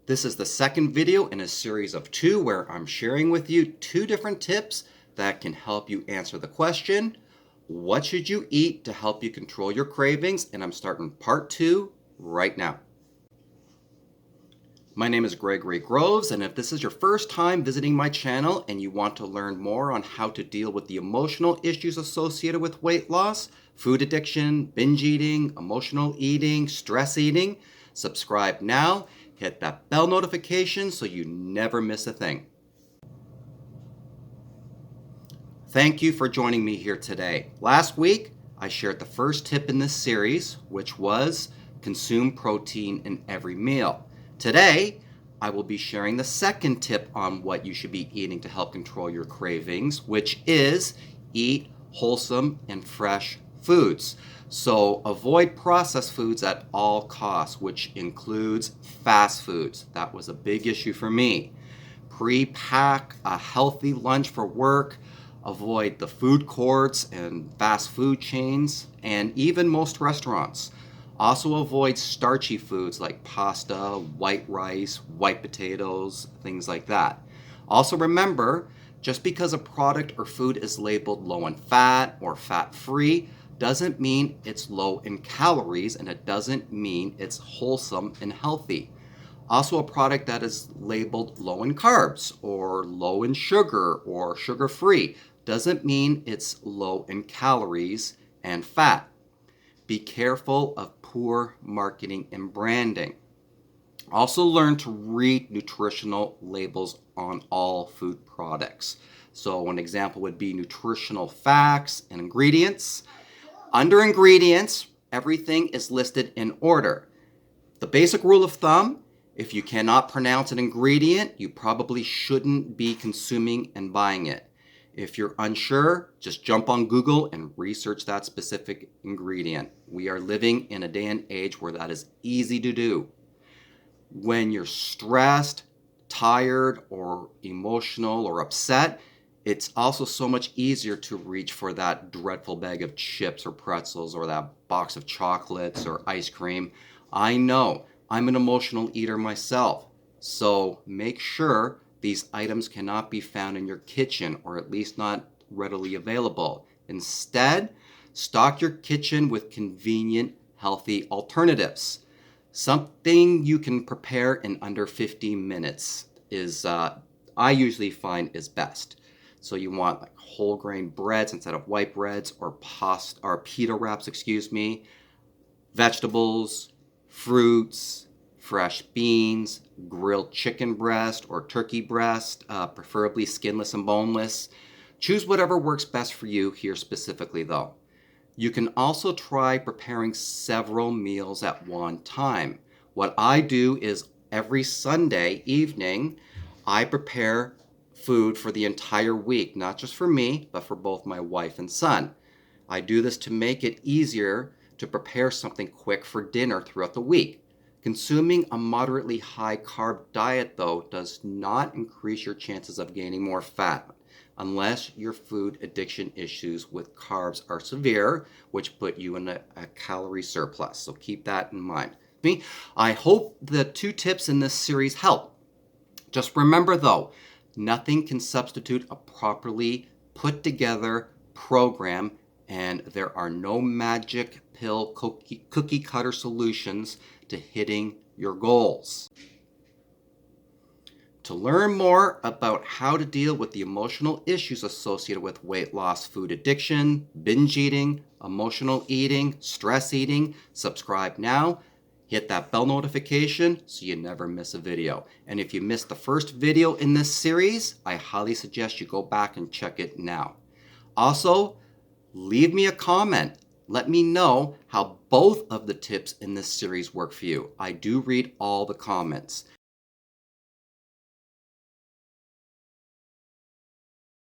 This is the second video in a series of 2 where I'm sharing with you 2 different tips that can help you answer the question, what should you eat to help you control your cravings? And I'm starting part 2 right now. My name is Gregory Groves, and if this is your first time visiting my channel and you want to learn more on how to deal with the emotional issues associated with weight loss, food addiction, binge eating, emotional eating, stress eating, subscribe now. Hit that bell notification so you never miss a thing. Thank you for joining me here today. Last week, I shared the first tip in this series, which was consume protein in every meal. Today, I will be sharing the second tip on what you should be eating to help control your cravings, which is eat wholesome and fresh foods. So avoid processed foods at all costs, which includes fast foods. That was a big issue for me. Pre-pack a healthy lunch for work. Avoid the food courts and fast food chains, and even most restaurants. Also avoid starchy foods like pasta, white rice, white potatoes, things like that. Also remember, just because a product or food is labeled low in fat or fat-free doesn't mean it's low in calories, and it doesn't mean it's wholesome and healthy. Also, a product that is labeled low in carbs or low in sugar or sugar-free doesn't mean it's low in calories and fat. Be careful of poor marketing and branding. Also learn to read nutritional labels on all food products. So an example would be nutritional facts and ingredients. Under ingredients, everything is listed in order. The basic rule of thumb, if you cannot pronounce an ingredient, you probably shouldn't be consuming and buying it. If you're unsure, just jump on Google and research that specific ingredient. We are living in a day and age where that is easy to do. When you're stressed, tired, or emotional or upset, it's also so much easier to reach for that dreadful bag of chips or pretzels or that box of chocolates or ice cream. I know, I'm an emotional eater myself, so make sure these items cannot be found in your kitchen, or at least not readily available. Instead, stock your kitchen with convenient, healthy alternatives. Something you can prepare in under 15 minutes is, I usually find is best. So you want like whole grain breads instead of white breads, or pasta or pita wraps, vegetables, fruits, fresh beans, grilled chicken breast or turkey breast, preferably skinless and boneless. Choose whatever works best for you here specifically though. You can also try preparing several meals at one time. What I do is every Sunday evening, I prepare food for the entire week, not just for me, but for both my wife and son. I do this to make it easier to prepare something quick for dinner throughout the week. Consuming a moderately high carb diet, though, does not increase your chances of gaining more fat unless your food addiction issues with carbs are severe, which put you in a calorie surplus. So keep that in mind. I hope the 2 tips in this series help. Just remember, though, nothing can substitute a properly put together program, and there are no magic pill cookie cutter solutions to hitting your goals. To learn more about how to deal with the emotional issues associated with weight loss, food addiction, binge eating, emotional eating, stress eating, subscribe now. Hit that bell notification so you never miss a video. And if you missed the first video in this series, I highly suggest you go back and check it now. Also, leave me a comment. Let me know how both of the tips in this series work for you. I do read all the comments.